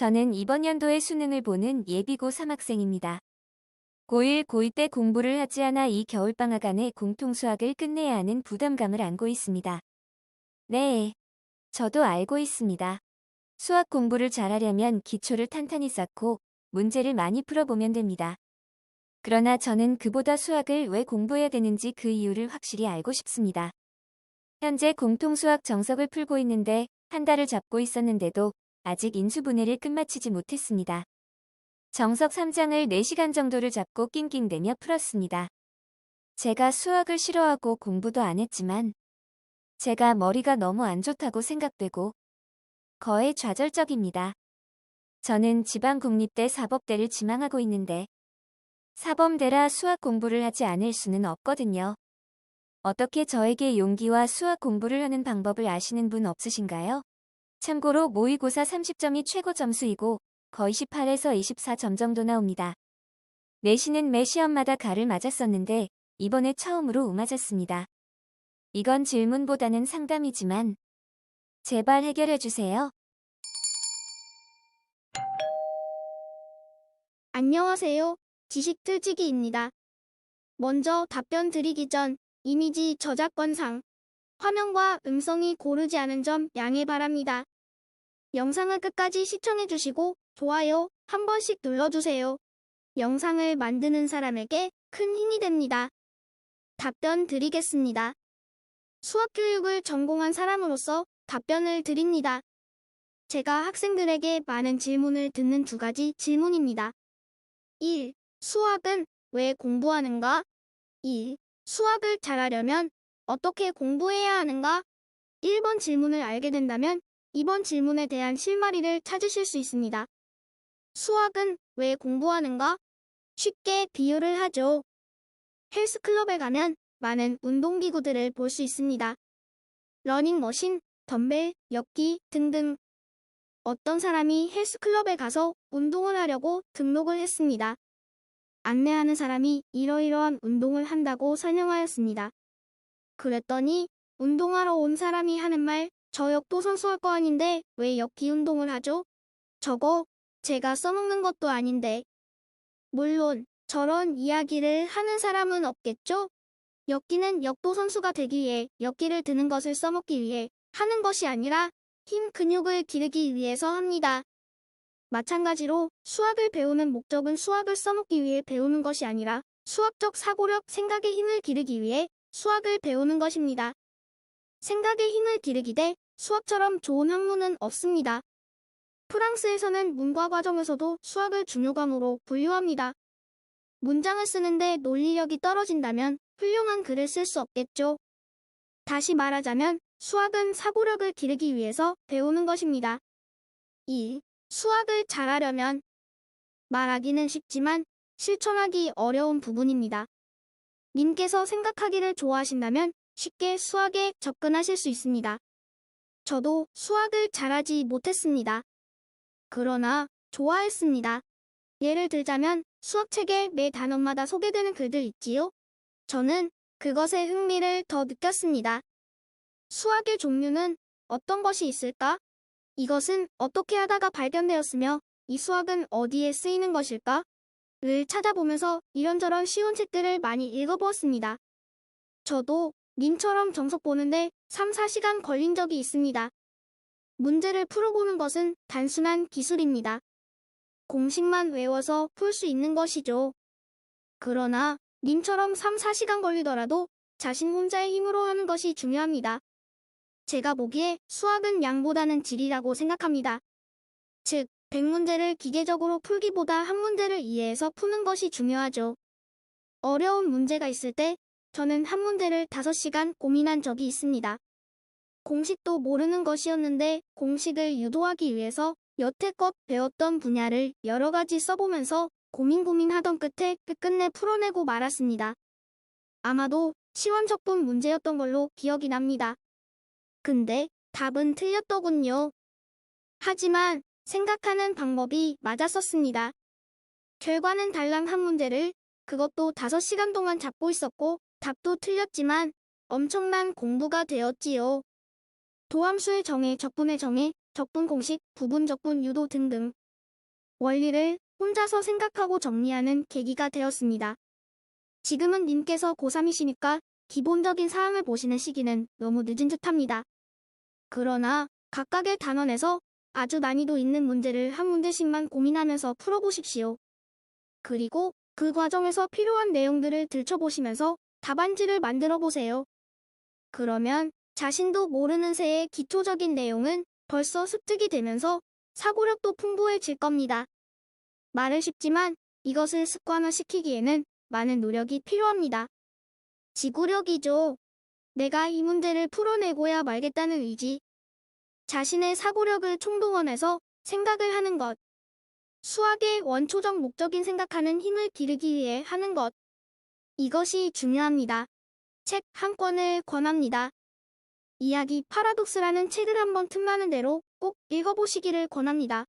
저는 이번 연도에 수능을 보는 예비고 3학생입니다. 고1, 고2 때 공부를 하지 않아 이 겨울방학 안에 공통수학을 끝내야 하는 부담감을 안고 있습니다. 네, 저도 알고 있습니다. 수학 공부를 잘하려면 기초를 탄탄히 쌓고 문제를 많이 풀어보면 됩니다. 그러나 저는 그보다 수학을 왜 공부해야 되는지 그 이유를 확실히 알고 싶습니다. 현재 공통수학 정석을 풀고 있는데 한 달을 잡고 있었는데도 아직 인수분해를 끝마치지 못했습니다. 정석 3장을 4시간 정도를 잡고 낑낑대며 풀었습니다. 제가 수학을 싫어하고 공부도 안 했지만 제가 머리가 너무 안 좋다고 생각되고 거의 좌절적입니다. 저는 지방국립대 사법대를 지망하고 있는데 사범대라 수학 공부를 하지 않을 수는 없거든요. 어떻게 저에게 용기와 수학 공부를 하는 방법을 아시는 분 없으신가요? 참고로 모의고사 30점이 최고 점수이고 거의 18에서 24점 정도 나옵니다. 내신은 매 시험마다 가를 맞았었는데 이번에 처음으로 맞았습니다. 이건 질문보다는 상담이지만 제발 해결해주세요. 안녕하세요. 지식틀치기입니다. 먼저 답변 드리기 전 이미지 저작권상 화면과 음성이 고르지 않은 점 양해 바랍니다. 영상을 끝까지 시청해주시고 좋아요 한 번씩 눌러주세요. 영상을 만드는 사람에게 큰 힘이 됩니다. 답변 드리겠습니다. 수학교육을 전공한 사람으로서 답변을 드립니다. 제가 학생들에게 많은 질문을 듣는 두 가지 질문입니다. 1. 수학은 왜 공부하는가? 2. 수학을 잘하려면 어떻게 공부해야 하는가? 1번 질문을 알게 된다면 2번 질문에 대한 실마리를 찾으실 수 있습니다. 수학은 왜 공부하는가? 쉽게 비유를 하죠. 헬스클럽에 가면 많은 운동기구들을 볼 수 있습니다. 러닝머신, 덤벨, 역기 등등. 어떤 사람이 헬스클럽에 가서 운동을 하려고 등록을 했습니다. 안내하는 사람이 이러이러한 운동을 한다고 설명하였습니다. 그랬더니 운동하러 온 사람이 하는 말, 저 역도 선수 할 거 아닌데 왜 역기 운동을 하죠? 저거 제가 써먹는 것도 아닌데. 물론 저런 이야기를 하는 사람은 없겠죠? 역기는 역도 선수가 되기 위해 역기를 드는 것을 써먹기 위해 하는 것이 아니라 힘 근육을 기르기 위해서 합니다. 마찬가지로 수학을 배우는 목적은 수학을 써먹기 위해 배우는 것이 아니라 수학적 사고력, 생각의 힘을 기르기 위해 수학을 배우는 것입니다. 생각의 힘을 기르기대 수학처럼 좋은 학문은 없습니다. 프랑스에서는 문과 과정에서도 수학을 중요과목으로 분류합니다. 문장을 쓰는데 논리력이 떨어진다면 훌륭한 글을 쓸 수 없겠죠. 다시 말하자면 수학은 사고력을 기르기 위해서 배우는 것입니다. 2. 수학을 잘하려면 말하기는 쉽지만 실천하기 어려운 부분입니다. 님께서 생각하기를 좋아하신다면 쉽게 수학에 접근하실 수 있습니다. 저도 수학을 잘하지 못했습니다. 그러나 좋아했습니다. 예를 들자면 수학책에 매 단원마다 소개되는 글들 있지요? 저는 그것에 흥미를 더 느꼈습니다. 수학의 종류는 어떤 것이 있을까? 이것은 어떻게 하다가 발견되었으며 이 수학은 어디에 쓰이는 것일까? 를 찾아보면서 이런저런 쉬운 책들을 많이 읽어보았습니다. 저도 님처럼 정석 보는데 3, 4시간 걸린 적이 있습니다. 문제를 풀어보는 것은 단순한 기술입니다. 공식만 외워서 풀 수 있는 것이죠. 그러나 님처럼 3, 4시간 걸리더라도 자신 혼자의 힘으로 하는 것이 중요합니다. 제가 보기에 수학은 양보다는 질이라고 생각합니다. 즉, 100문제를 기계적으로 풀기보다 한 문제를 이해해서 푸는 것이 중요하죠. 어려운 문제가 있을 때 저는 한 문제를 5시간 고민한 적이 있습니다. 공식도 모르는 것이었는데 공식을 유도하기 위해서 여태껏 배웠던 분야를 여러 가지 써보면서 고민하던 끝에 끝끝내 풀어내고 말았습니다. 아마도 시원적분 문제였던 걸로 기억이 납니다. 근데 답은 틀렸더군요. 하지만 생각하는 방법이 맞았었습니다. 결과는 달랑 한 문제를 그것도 5시간 동안 잡고 있었고 답도 틀렸지만 엄청난 공부가 되었지요. 도함수의 정의, 적분의 정의, 적분 공식, 부분 적분 유도 등등 원리를 혼자서 생각하고 정리하는 계기가 되었습니다. 지금은 님께서 고3이시니까 기본적인 사항을 보시는 시기는 너무 늦은 듯합니다. 그러나 각각의 단원에서 아주 난이도 있는 문제를 한 문제씩만 고민하면서 풀어보십시오. 그리고 그 과정에서 필요한 내용들을 들춰보시면서 답안지를 만들어 보세요. 그러면 자신도 모르는 새의 기초적인 내용은 벌써 습득이 되면서 사고력도 풍부해질 겁니다. 말은 쉽지만 이것을 습관화시키기에는 많은 노력이 필요합니다. 지구력이죠. 내가 이 문제를 풀어내고야 말겠다는 의지. 자신의 사고력을 총동원해서 생각을 하는 것. 수학의 원초적 목적인 생각하는 힘을 기르기 위해 하는 것. 이것이 중요합니다. 책 한 권을 권합니다. 이야기 파라독스라는 책을 한번 틈나는 대로 꼭 읽어보시기를 권합니다.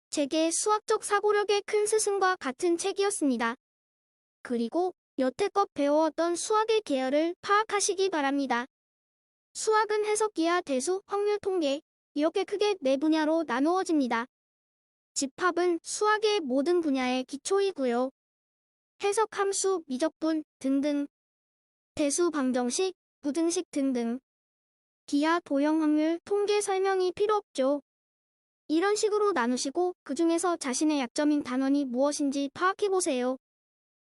제게 수학적 사고력의 큰 스승과 같은 책이었습니다. 그리고 여태껏 배워왔던 수학의 계열을 파악하시기 바랍니다. 수학은 해석기하, 대수, 확률, 통계 이렇게 크게 네 분야로 나누어집니다. 집합은 수학의 모든 분야의 기초이고요. 해석, 함수, 미적분 등등, 대수, 방정식, 부등식 등등, 기하, 도형, 확률, 통계 설명이 필요 없죠. 이런 식으로 나누시고 그 중에서 자신의 약점인 단원이 무엇인지 파악해보세요.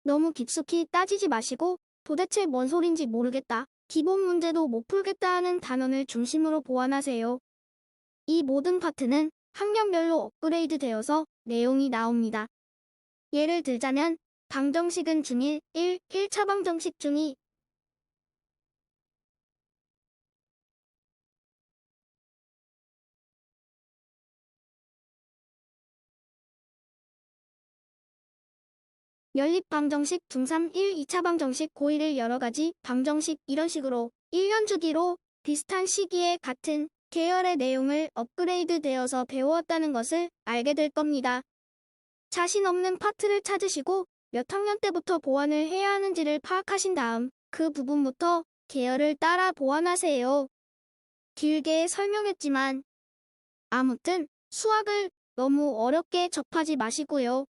너무 깊숙이 따지지 마시고 도대체 뭔 소린지 모르겠다, 기본 문제도 못 풀겠다 하는 단원을 중심으로 보완하세요. 이 모든 파트는 학년별로 업그레이드 되어서 내용이 나옵니다. 예를 들자면 방정식은 중1, 1차 방정식 중2, 연립 방정식 중3, 2차 방정식 고1을 여러가지 방정식 이런 식으로 1년 주기로 비슷한 시기에 같은 계열의 내용을 업그레이드 되어서 배웠다는 것을 알게 될 겁니다. 자신 없는 파트를 찾으시고 몇 학년 때부터 보완을 해야 하는지를 파악하신 다음 그 부분부터 계열을 따라 보완하세요. 길게 설명했지만 아무튼 수학을 너무 어렵게 접하지 마시고요.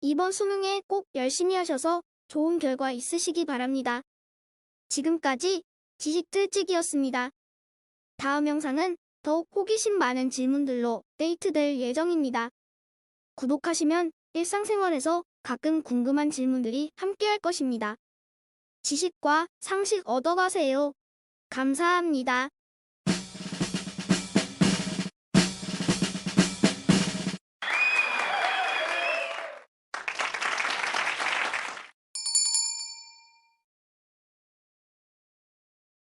이번 수능에 꼭 열심히 하셔서 좋은 결과 있으시기 바랍니다. 지금까지 지식들찍이었습니다. 다음 영상은 더욱 호기심 많은 질문들로 업데이트될 예정입니다. 구독하시면 일상생활에서 가끔 궁금한 질문들이 함께할 것입니다. 지식과 상식 얻어가세요. 감사합니다.